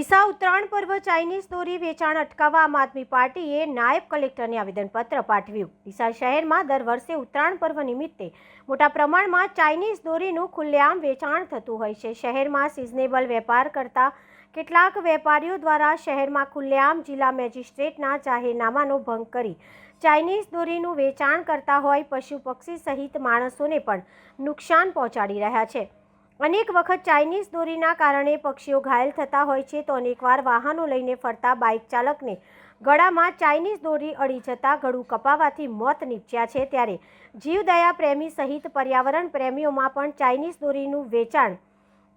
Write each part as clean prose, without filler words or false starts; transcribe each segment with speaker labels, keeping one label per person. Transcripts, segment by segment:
Speaker 1: ડીસા ઉત્તરાયણ પર્વ ચાઇનીઝ દોરી વેચાણ અટકાવવા આમ આદમી પાર્ટીએ નાયબ કલેક્ટરને આવેદનપત્ર પાઠવ્યું। ડીસા શહેરમાં દર વર્ષે ઉત્તરાયણ પર્વ નિમિત્તે મોટા પ્રમાણમાં ચાઇનીઝ દોરીનું ખુલ્લેઆમ વેચાણ થતું હોય છે। શહેરમાં સિઝનેબલ વેપાર કરતા કેટલાક વેપારીઓ દ્વારા શહેરમાં ખુલ્લેઆમ જિલ્લા મેજિસ્ટ્રેટના જાહેરનામાનો ભંગ કરી ચાઇનીઝ દોરીનું વેચાણ કરતા હોય પશુ પક્ષી સહિત માણસોને પણ નુકસાન પહોંચાડી રહ્યા છે। અનેક વખત ચાઇનીઝ દોરીના કારણે પક્ષીઓ ઘાયલ થતા હોય છે તો અનેકવાર વાહનો લઈને ફરતા બાઇક ચાલકને ગળામાં ચાઇનીઝ દોરી અડી જતા ગળું કપાવાથી મોત નીપજ્યા છે। ત્યારે જીવદયા પ્રેમી સહિત પર્યાવરણ પ્રેમીઓમાં પણ ચાઇનીઝ દોરીનું વેચાણ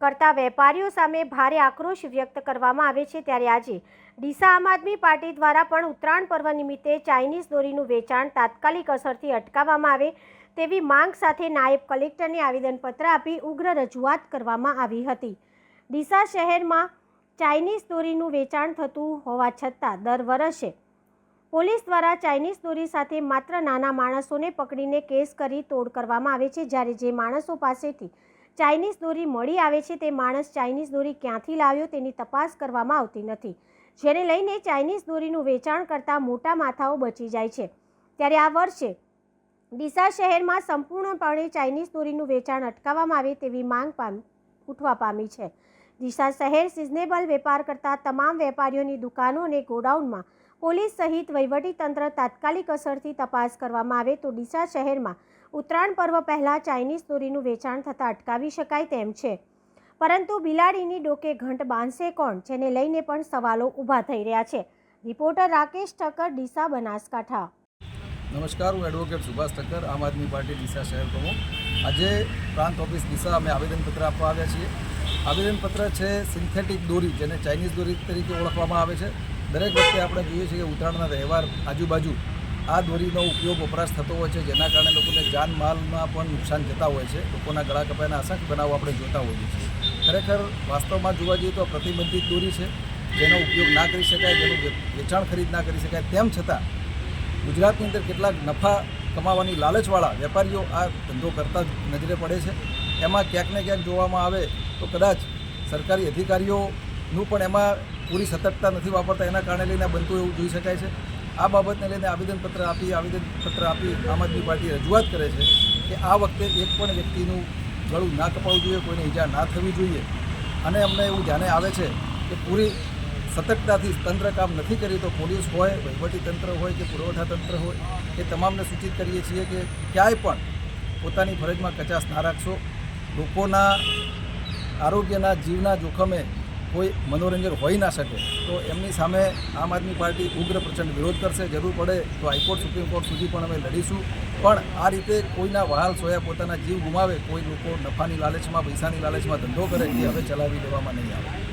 Speaker 1: કરતા વેપારીઓ સામે ભારે આક્રોશ વ્યક્ત કરવામાં આવે છે। ત્યારે આજે ડીસા આમ આદમી પાર્ટી દ્વારા પણ ઉત્તરાયણ પર્વ નિમિત્તે ચાઇનીઝ દોરીનું વેચાણ તાત્કાલિક અસરથી અટકાવવામાં આવે તેવી માંગ સાથે નાયબ કલેક્ટરને આવેદનપત્ર આપી ઉગ્ર રજૂઆત કરવામાં આવી હતી। ડીસા શહેરમાં ચાઇનીઝ દોરીનું વેચાણ થતું હોવા છતાં દર વર્ષે પોલીસ દ્વારા ચાઇનીઝ દોરી સાથે માત્ર નાના માણસોને પકડીને કેસ કરી તોડ કરવામાં આવે છે। જ્યારે જે માણસો પાસેથી ચાઇનીઝ દોરી મળી આવે છે તે માણસ ચાઇનીઝ દોરી ક્યાંથી લાવ્યો તેની તપાસ કરવામાં આવતી નથી, જેને લઈને ચાઇનીઝ દોરીનું વેચાણ કરતા મોટા માથાઓ બચી જાય છે। ત્યારે આ વર્ષે ડીસા શહેરમાં સંપૂર્ણપણે ચાઇનીઝ દોરીનું વેચાણ અટકાવવામાં આવે તેવી માંગ ઉઠવા પામી છે। ડીસા શહેર સિઝનેબલ વેપાર કરતા તમામ વેપારીઓની દુકાનો અને ગોડાઉનમાં પોલીસ સહિત વહીવટીતંત્ર તાત્કાલિક અસરથી તપાસ કરવામાં આવે તો ડીસા શહેરમાં ઉત્તરાયણ પર્વ પહેલાં ચાઇનીઝ દોરીનું વેચાણ થતાં અટકાવી શકાય તેમ છે। પરંતુ બિલાડીની ડોકે ઘંટ બાંધશે કોણ, જેને લઈને પણ સવાલો ઊભા થઈ રહ્યા છે। રિપોર્ટર રાકેશ ઠક્કર, ડીસા, બનાસકાંઠા।
Speaker 2: નમસ્કાર, હું એડવોકેટ સુભાષ ઠક્કર, આમ આદમી પાર્ટી ડીસા શહેર પ્રમુખ। આજે પ્રાંત ઓફિસ ડીસા અમે આવેદનપત્ર આપવા આવ્યા છીએ। આવેદનપત્ર છે સિન્થેટિક દોરી, જેને ચાઇનીઝ દોરી તરીકે ઓળખવામાં આવે છે। દરેક વખતે આપણે જોઈએ છીએ કે ઉત્તરાયણના તહેવાર આજુબાજુ આ દોરીનો ઉપયોગ વપરાશ થતો હોય છે, જેના કારણે લોકોને જાનમાલમાં પણ નુકસાન જતા હોય છે। લોકોના ગળા કપાયના અસંખ્ય બનાવો આપણે જોતા હોઈએ છીએ। ખરેખર વાસ્તવમાં જોવા જઈએ તો પ્રતિબંધિત દોરી છે, જેનો ઉપયોગ ના કરી શકાય, જેનું વેચાણ ખરીદ ના કરી શકાય। તેમ છતાં ગુજરાતની અંદર કેટલાક નફા કમાવાની લાલચવાળા વેપારીઓ આ ધંધો કરતા જ નજરે પડે છે। એમાં ક્યાંક ને ક્યાંક જોવામાં આવે તો કદાચ સરકારી અધિકારીઓનું પણ એમાં પૂરી સતર્કતા નથી વાપરતા, એના કારણે લઈને બનતું એવું જોઈ શકાય છે। આ બાબતને લઈને આવેદનપત્ર આપી આમ આદમી પાર્ટી રજૂઆત કરે છે કે આ વખતે એક પણ વ્યક્તિનું ગળું ના કપાવવું જોઈએ, કોઈને ઈજા ના થવી જોઈએ। અને અમને એવું ધ્યાને આવે છે કે પૂરી સતર્કતાથી તંત્ર કામ નથી કરી તો પોલીસ હોય, વહીવટી તંત્ર હોય કે પુરવઠા તંત્ર હોય, એ તમામને સૂચિત કરીએ છીએ કે ક્યાંય પણ પોતાની ફરજમાં કચાશ ના રાખશો। લોકોના આરોગ્યના જીવના જોખમે કોઈ મનોરંજન હોઈ ના શકે તો એમની સામે આમ આદમી પાર્ટી ઉગ્ર પ્રચંડ વિરોધ કરશે। જરૂર પડે તો હાઈકોર્ટ, સુપ્રીમ કોર્ટ સુધી પણ અમે લડીશું। પણ આ રીતે કોઈના વહાલ સોયા પોતાના જીવ ગુમાવે, કોઈ લોકો નફાની લાલચમાં, પૈસાની લાલચમાં ધંધો કરે, એ હવે ચલાવી લેવામાં નહીં આવે।